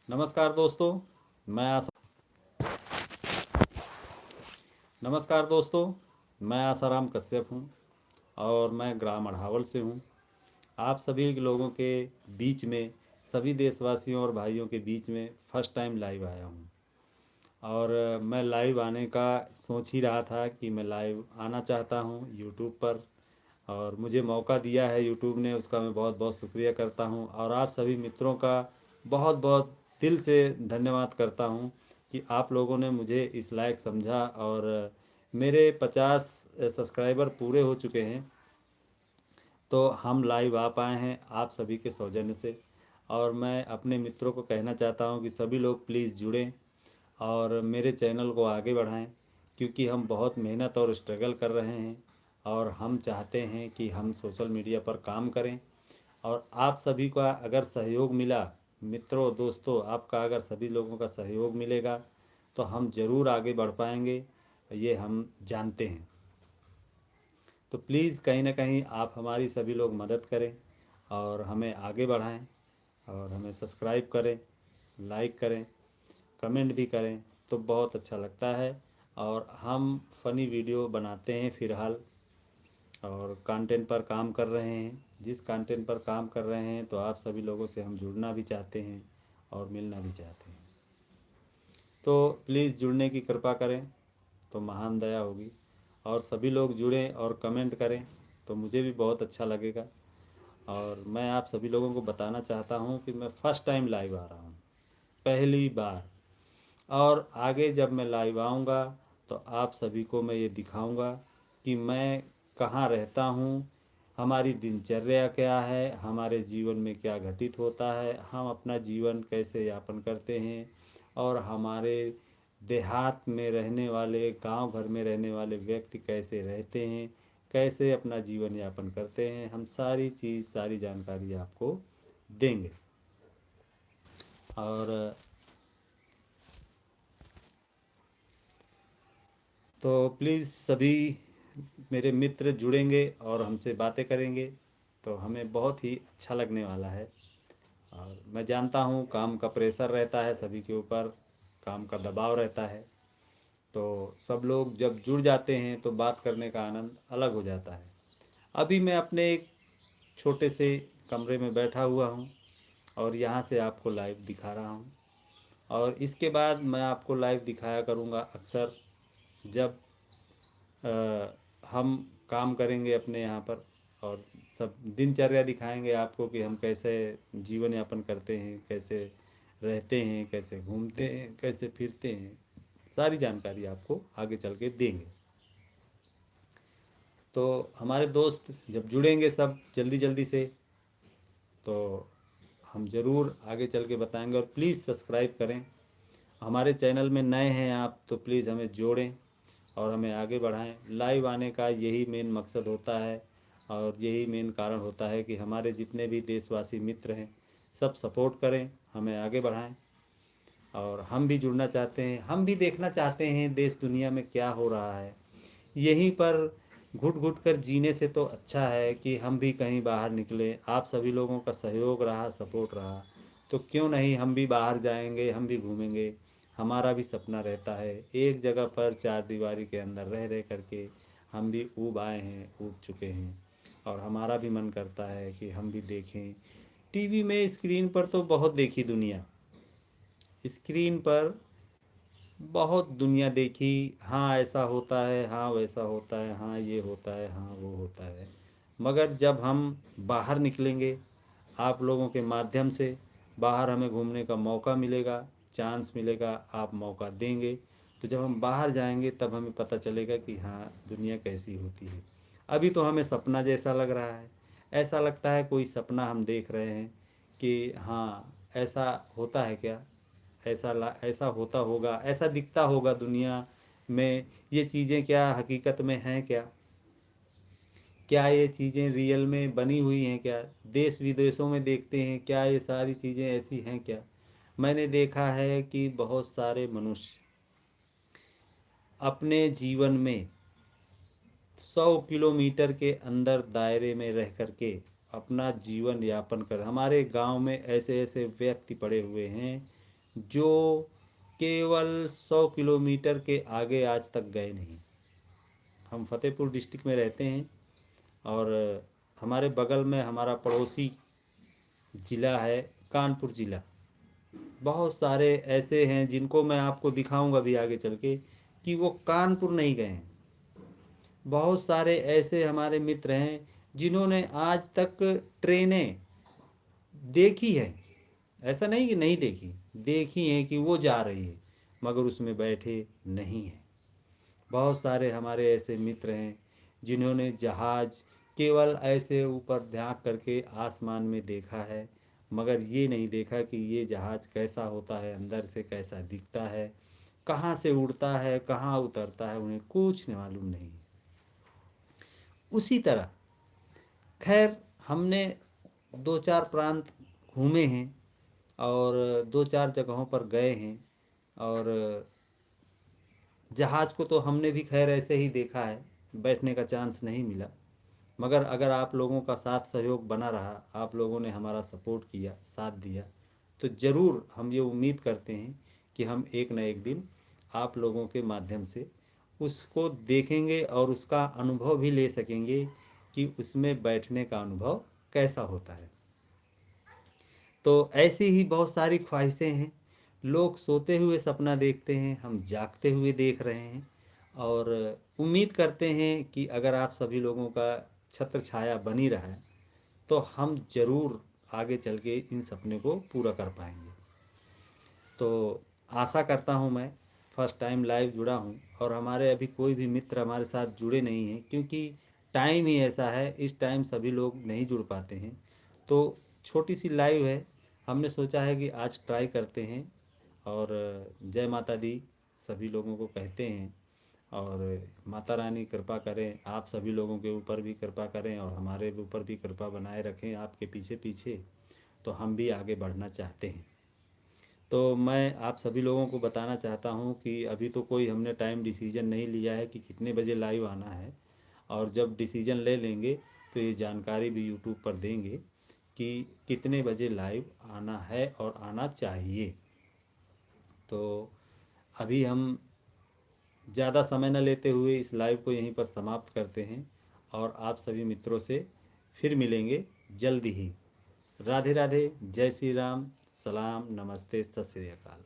नमस्कार दोस्तों मैं आसा नमस्कार दोस्तों मैं आसाराम कश्यप हूँ और मैं ग्राम अढ़ावल से हूँ। आप सभी लोगों के बीच में, सभी देशवासियों और भाइयों के बीच में फर्स्ट टाइम लाइव आया हूँ। और मैं लाइव आने का सोच ही रहा था कि मैं लाइव आना चाहता हूँ यूट्यूब पर, और मुझे मौका दिया है यूट्यूब ने, उसका मैं बहुत बहुत शुक्रिया करता हूँ। और आप सभी मित्रों का बहुत बहुत दिल से धन्यवाद करता हूँ कि आप लोगों ने मुझे इस लायक समझा। और मेरे 50 सब्सक्राइबर पूरे हो चुके हैं, तो हम लाइव आ पाए हैं आप सभी के सौजन्य से। और मैं अपने मित्रों को कहना चाहता हूँ कि सभी लोग प्लीज़ जुड़ें और मेरे चैनल को आगे बढ़ाएं, क्योंकि हम बहुत मेहनत और स्ट्रगल कर रहे हैं और हम चाहते हैं कि हम सोशल मीडिया पर काम करें। और आप सभी का अगर सहयोग मिला, मित्रों दोस्तों, आपका अगर सभी लोगों का सहयोग मिलेगा तो हम ज़रूर आगे बढ़ पाएंगे, ये हम जानते हैं। तो प्लीज़ कहीं ना कहीं आप हमारी सभी लोग मदद करें और हमें आगे बढ़ाएं, और हमें सब्सक्राइब करें, लाइक करें, कमेंट भी करें तो बहुत अच्छा लगता है। और हम फ़नी वीडियो बनाते हैं फ़िलहाल, और कंटेंट पर काम कर रहे हैं। जिस कंटेंट पर काम कर रहे हैं तो आप सभी लोगों से हम जुड़ना भी चाहते हैं और मिलना भी चाहते हैं। तो प्लीज़ जुड़ने की कृपा करें तो महान दया होगी। और सभी लोग जुड़ें और कमेंट करें तो मुझे भी बहुत अच्छा लगेगा। और मैं आप सभी लोगों को बताना चाहता हूँ कि मैं फ़र्स्ट टाइम लाइव आ रहा हूँ, पहली बार। और आगे जब मैं लाइव आऊँगा तो आप सभी को मैं ये दिखाऊँगा कि मैं कहाँ रहता हूँ, हमारी दिनचर्या क्या है, हमारे जीवन में क्या घटित होता है, हम अपना जीवन कैसे यापन करते हैं, और हमारे देहात में रहने वाले, गांव घर में रहने वाले व्यक्ति कैसे रहते हैं, कैसे अपना जीवन यापन करते हैं, हम सारी चीज़, सारी जानकारी आपको देंगे। और तो प्लीज़ सभी मेरे मित्र जुड़ेंगे और हमसे बातें करेंगे तो हमें बहुत ही अच्छा लगने वाला है। और मैं जानता हूँ काम का प्रेशर रहता है सभी के ऊपर, काम का दबाव रहता है, तो सब लोग जब जुड़ जाते हैं तो बात करने का आनंद अलग हो जाता है। अभी मैं अपने एक छोटे से कमरे में बैठा हुआ हूँ और यहाँ से आपको लाइव दिखा रहा हूँ। और इसके बाद मैं आपको लाइव दिखाया करूँगा अक्सर, जब हम काम करेंगे अपने यहाँ पर, और सब दिनचर्या दिखाएंगे आपको कि हम कैसे जीवन यापन करते हैं, कैसे रहते हैं, कैसे घूमते हैं, कैसे फिरते हैं, सारी जानकारी आपको आगे चल के देंगे। तो हमारे दोस्त जब जुड़ेंगे सब जल्दी जल्दी से, तो हम ज़रूर आगे चल के बताएंगे। और प्लीज़ सब्सक्राइब करें, हमारे चैनल में नए हैं आप तो प्लीज़ हमें जोड़ें और हमें आगे बढ़ाएं। लाइव आने का यही मेन मकसद होता है और यही मेन कारण होता है कि हमारे जितने भी देशवासी मित्र हैं सब सपोर्ट करें, हमें आगे बढ़ाएं। और हम भी जुड़ना चाहते हैं, हम भी देखना चाहते हैं देश दुनिया में क्या हो रहा है। यहीं पर घुट घुट कर जीने से तो अच्छा है कि हम भी कहीं बाहर निकलें। आप सभी लोगों का सहयोग रहा, सपोर्ट रहा, तो क्यों नहीं हम भी बाहर जाएंगे, हम भी घूमेंगे। हमारा भी सपना रहता है एक जगह पर चार दीवारी के अंदर रह रह करके, हम भी ऊब आए हैं, ऊब चुके हैं, और हमारा भी मन करता है कि हम भी देखें। टीवी में, स्क्रीन पर तो बहुत देखी दुनिया, स्क्रीन पर बहुत दुनिया देखी, हाँ ऐसा होता है, हाँ वैसा होता है, हाँ ये होता है, हाँ वो होता है। मगर जब हम बाहर निकलेंगे, आप लोगों के माध्यम से बाहर हमें घूमने का मौका मिलेगा, चांस मिलेगा, आप मौका देंगे, तो जब हम बाहर जाएंगे तब हमें पता चलेगा कि हाँ दुनिया कैसी होती है। अभी तो हमें सपना जैसा लग रहा है, ऐसा लगता है कोई सपना हम देख रहे हैं कि हाँ ऐसा होता है क्या, ऐसा होता होगा, ऐसा दिखता होगा दुनिया में। ये चीज़ें क्या हकीकत में हैं क्या, क्या ये चीज़ें रियल में बनी हुई हैं क्या, देश विदेशों में देखते हैं क्या ये सारी चीज़ें ऐसी हैं क्या। मैंने देखा है कि बहुत सारे मनुष्य अपने जीवन में 100 किलोमीटर के अंदर दायरे में रह करके अपना जीवन यापन कर, हमारे गांव में ऐसे ऐसे व्यक्ति पड़े हुए हैं जो केवल 100 किलोमीटर के आगे आज तक गए नहीं। हम फतेहपुर डिस्ट्रिक्ट में रहते हैं और हमारे बगल में हमारा पड़ोसी ज़िला है कानपुर ज़िला। बहुत सारे ऐसे हैं जिनको मैं आपको दिखाऊंगा भी आगे चल के कि वो कानपुर नहीं गए हैं। बहुत सारे ऐसे हमारे मित्र हैं जिन्होंने आज तक ट्रेनें देखी है, ऐसा नहीं कि नहीं देखी, देखी हैं कि वो जा रही है मगर उसमें बैठे नहीं हैं। बहुत सारे हमारे ऐसे मित्र हैं जिन्होंने जहाज़ केवल ऐसे ऊपर झांक करके आसमान में देखा है मगर ये नहीं देखा कि ये जहाज़ कैसा होता है, अंदर से कैसा दिखता है, कहाँ से उड़ता है, कहाँ उतरता है, उन्हें कुछ मालूम नहीं। उसी तरह खैर हमने दो चार प्रांत घूमे हैं और दो चार जगहों पर गए हैं और जहाज़ को तो हमने भी खैर ऐसे ही देखा है, बैठने का चांस नहीं मिला। मगर अगर आप लोगों का साथ सहयोग बना रहा, आप लोगों ने हमारा सपोर्ट किया, साथ दिया, तो ज़रूर हम ये उम्मीद करते हैं कि हम एक न एक दिन आप लोगों के माध्यम से उसको देखेंगे और उसका अनुभव भी ले सकेंगे कि उसमें बैठने का अनुभव कैसा होता है। तो ऐसी ही बहुत सारी ख्वाहिशें हैं। लोग सोते हुए सपना देखते हैं, हम जागते हुए देख रहे हैं और उम्मीद करते हैं कि अगर आप सभी लोगों का छत्र छाया बनी रहा है तो हम ज़रूर आगे चल के इन सपने को पूरा कर पाएंगे। तो आशा करता हूँ, मैं फर्स्ट टाइम लाइव जुड़ा हूँ और हमारे अभी कोई भी मित्र हमारे साथ जुड़े नहीं हैं क्योंकि टाइम ही ऐसा है, इस टाइम सभी लोग नहीं जुड़ पाते हैं। तो छोटी सी लाइव है, हमने सोचा है कि आज ट्राई करते हैं और जय माता दी सभी लोगों को कहते हैं और माता रानी कृपा करें, आप सभी लोगों के ऊपर भी कृपा करें और हमारे ऊपर भी कृपा बनाए रखें आपके पीछे पीछे, तो हम भी आगे बढ़ना चाहते हैं। तो मैं आप सभी लोगों को बताना चाहता हूँ कि अभी तो कोई हमने टाइम डिसीजन नहीं लिया है कि कितने बजे लाइव आना है और जब डिसीजन ले लेंगे तो ये जानकारी भी यूट्यूब पर देंगे कि कितने बजे लाइव आना है और आना चाहिए। तो अभी हम ज़्यादा समय न लेते हुए इस लाइव को यहीं पर समाप्त करते हैं और आप सभी मित्रों से फिर मिलेंगे जल्दी ही। राधे राधे, जय श्री राम, सलाम, नमस्ते, सत श्री अकाल।